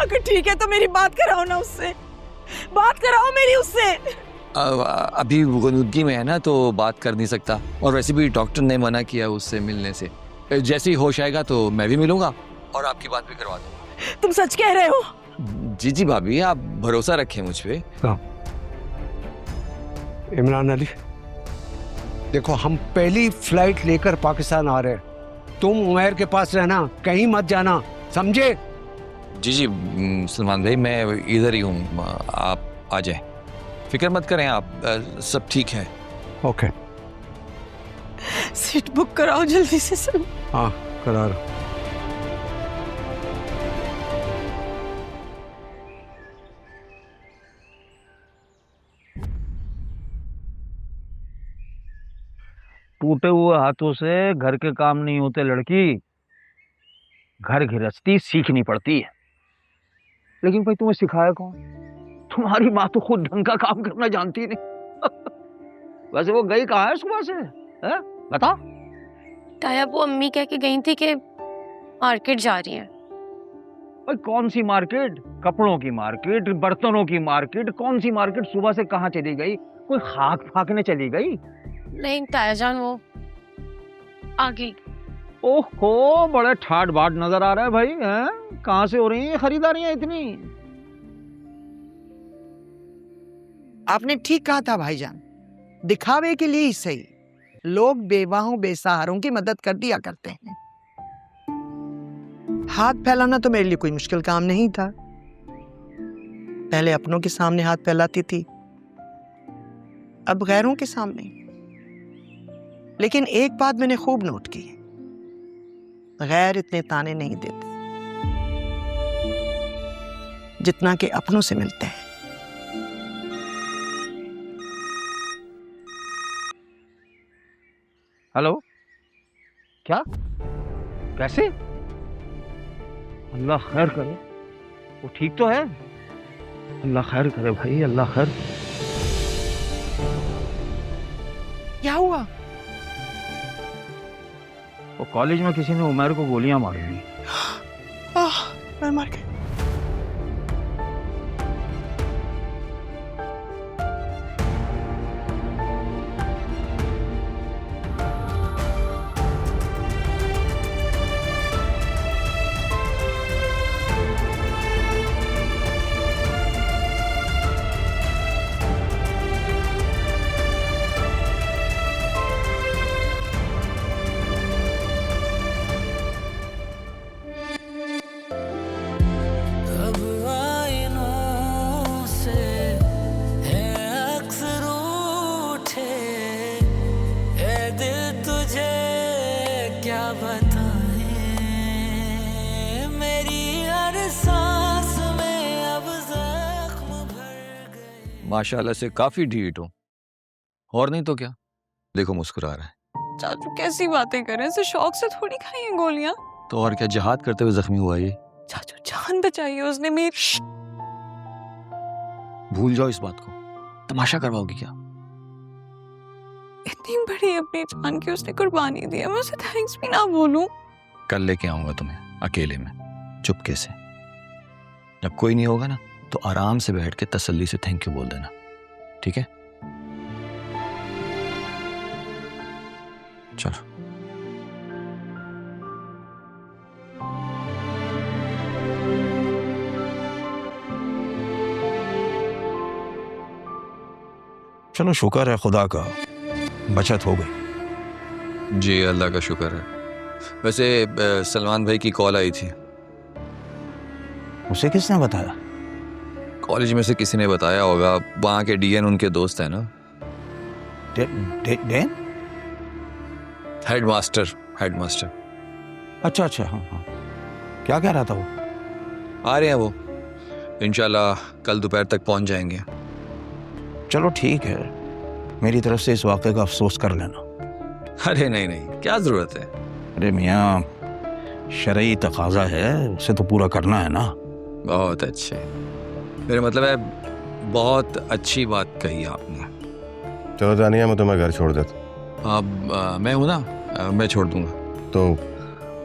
अगर ठीक है तो मेरी बात कराओ ना उससे, बात कराओ मेरी उससे। अभी वो गुनूदगी में है ना, तो बात कर नहीं सकता, और वैसे भी डॉक्टर ने मना किया उससे मिलने से। जैसे ही होश आएगा तो मैं भी मिलूंगा और आपकी बात भी करवा दूंगा। तुम सच कह रहे हो? जी जी भाभी, आप भरोसा रखें मुझ पे। इमरान अली, देखो हम पहली फ्लाइट लेकर पाकिस्तान आ रहे हैं, तुम उमैर के पास रहना, कहीं मत जाना, समझे? जी जी सलमान भाई, मैं इधर ही हूँ, आप आ जाएं, फिक्र मत करें आप, सब ठीक है। ओके, सीट बुक कराओ जल्दी से सर। हाँ करा रहा। टूटे हुए हाथों से घर के काम नहीं होते लड़की, घर गृहस्थी सीखनी पड़ती है। लेकिन भाई तुम्हें सिखाया कौन? तुम्हारी माँ तो खुद ढंग का काम करना जानती नहीं। वैसे वो गई कहाँ है सुबह से, है? बता। ताया वो अम्मी कह के गई थी कि मार्केट जा रही हैं। भाई कौन सी मार्केट? कपड़ों की मार्केट, बर्तनों की मार्केट, कौन सी मार्केट? सुबह से कहाँ चली गई? कोई खाक फाकने चली गई? नहीं ताया जान, वो आ गई। ओहो, बड़े ठाट बाट नजर आ रहा है भाई, हैं? कहाँ से हो रही है खरीदारियां इतनी? आपने ठीक कहा था भाईजान, दिखावे के लिए ही सही लोग बेवाहों बेसहारों की मदद कर दिया करते हैं। हाथ फैलाना तो मेरे लिए कोई मुश्किल काम नहीं था। पहले अपनों के सामने हाथ फैलाती थी, अब गैरों के सामने। लेकिन एक बात मैंने खूब नोट की, गैर इतने ताने नहीं देते जितना कि अपनों से मिलते हैं। हेलो, क्या? कैसे? अल्लाह खैर करे, वो ठीक तो है? अल्लाह खैर करे भाई, अल्लाह खैर। क्या हुआ? वो कॉलेज में किसी ने उमर को गोलियां मार दी। मैं मर गई। माशाल्लाह से काफी ढीठ हो, और नहीं तो क्या। देखो मुस्कुरा रहा है। चाचू कैसी बातें कर रहे हैं, इसे शौक से थोड़ी खाई हैं गोलियां। तो और क्या, जहाद करते हुए जख्मी हुआ ये। चाचू जान बचाई है उसने मेरी। भूल जाओ इस बात को, तमाशा करवाओगी क्या? इतनी बड़ी अपनी जान की उसने कुर्बानी दी है, मैं उसे थैंक्स भी ना बोलूं? कल लेके आऊंगा तुम्हें अकेले में, चुपके से। जब कोई नहीं होगा ना, तो आराम से बैठ के तसल्ली से थैंक यू बोल देना, ठीक है? चलो। चलो शुक्र है खुदा का, बचत हो गई। जी अल्लाह का शुक्र है। वैसे सलमान भाई की कॉल आई थी। उसे किसने बताया? कॉलेज में से किसी ने बताया होगा, वहाँ के डीएन उनके दोस्त है ना। डेन? हेडमास्टर। अच्छा अच्छा, हाँ हाँ। क्या कह रहा था वो? आ रहे हैं वो, इंशाल्लाह कल दोपहर तक पहुँच जाएंगे। चलो ठीक है, मेरी तरफ से इस वाक़े का अफसोस कर लेना। अरे नहीं, क्या जरूरत है। अरे मियाँ, शरई तकाजा है, उसे तो पूरा करना है ना। बहुत अच्छे, मेरा मतलब है बहुत अच्छी बात कही आपने। चलो जानिए, मैं तुम्हें घर छोड़ देता। अब मैं हूँ ना, मैं छोड़ दूंगा। तो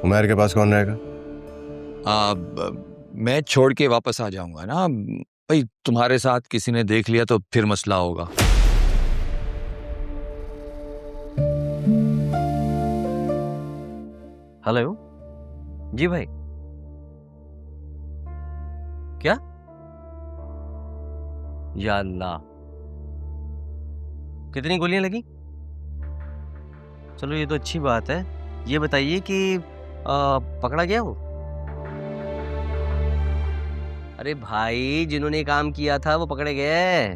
उमैर के पास कौन रहेगा? मैं छोड़ के वापस आ जाऊंगा ना भाई, तुम्हारे साथ किसी ने देख लिया तो फिर मसला होगा। हेलो जी भाई, क्या? या अल्लाह, कितनी गोलियां लगी? चलो ये तो अच्छी बात है। ये बताइए कि पकड़ा गया वो? अरे भाई, जिन्होंने काम किया था वो पकड़े गए?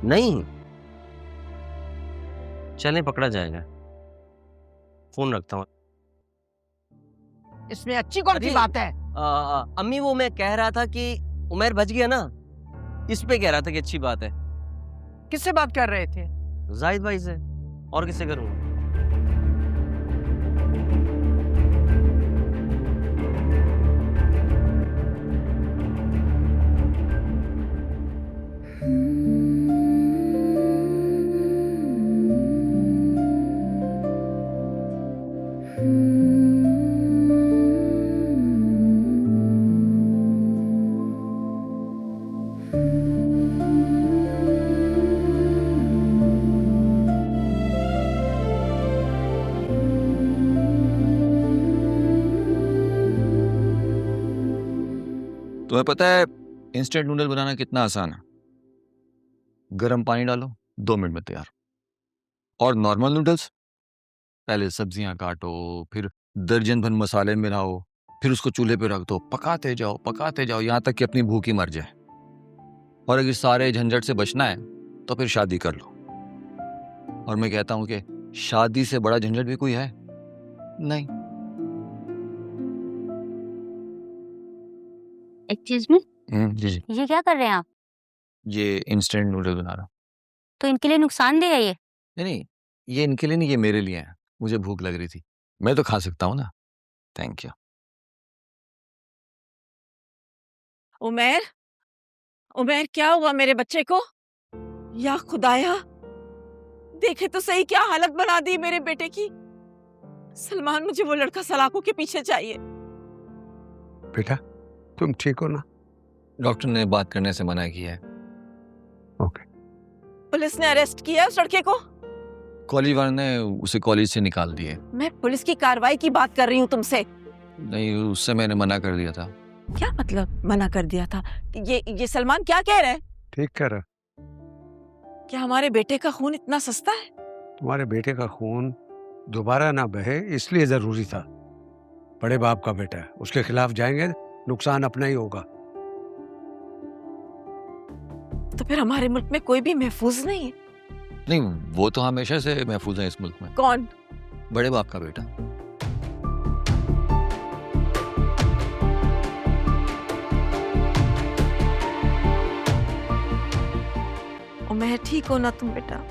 नहीं, चलें पकड़ा जाएगा। फोन रखता हूँ। इसमें अच्छी कौन सी बात है? अम्मी, वो मैं कह रहा था कि उमर बच गया ना, इस पे कह रहा था कि अच्छी बात है। किससे बात कर रहे थे? जाहिद भाई से, और किससे करूँगा? तुम्हें पता है इंस्टेंट नूडल बनाना कितना आसान है? गर्म पानी डालो, 2 मिनट में तैयार। और नॉर्मल नूडल्स, पहले सब्जियां काटो, फिर दर्जन भर मसाले मिलाओ, फिर उसको चूल्हे पे रख दो, पकाते जाओ यहाँ तक कि अपनी भूख ही मर जाए। और अगर सारे झंझट से बचना है तो फिर शादी कर लो। और मैं कहता हूं कि शादी से बड़ा झंझट भी कोई है नहीं। एक्सक्यूज मी, जी जी, ये क्या कर रहे हैं आप? ये इंस्टेंट नूडल बना रहा हूं। तो इनके लिए नुकसान देगा ये? नहीं, ये इनके लिए नहीं, ये मेरे लिए है। मुझे भूख लग रही थी, मैं तो खा सकता हूँ ना। Thank you. उमर, उमर क्या हुआ मेरे बच्चे को? या खुदाया, देखे तो सही क्या हालत बना दी मेरे बेटे की। सलमान, मुझे वो लड़का सलाखों के पीछे चाहिए। बेटा, तुम ठीक हो ना? डॉक्टर ने बात करने से मना किया है। ओके। पुलिस ने अरेस्ट किया उस लड़के को? कॉलेज वाले ने उसे कॉलेज से निकाल दिए। मैं पुलिस की कार्रवाई की बात कर रही हूँ तुमसे। नहीं, उससे मैंने मना कर दिया था। क्या मतलब मना कर दिया था? ये सलमान क्या कह रहा है? ठीक कह रहा। क्या हमारे बेटे का खून इतना सस्ता है? तुम्हारे बेटे का खून दोबारा ना बहे इसलिए जरूरी था। बड़े बाप का बेटा है, उसके खिलाफ जाएंगे, नुकसान अपना ही होगा। तो फिर हमारे मुल्क में कोई भी महफूज नहीं है? नहीं, वो तो हमेशा से महफूज है इस मुल्क में। कौन? बड़े बाप का बेटा। उमर, ठीक हो ना तुम बेटा?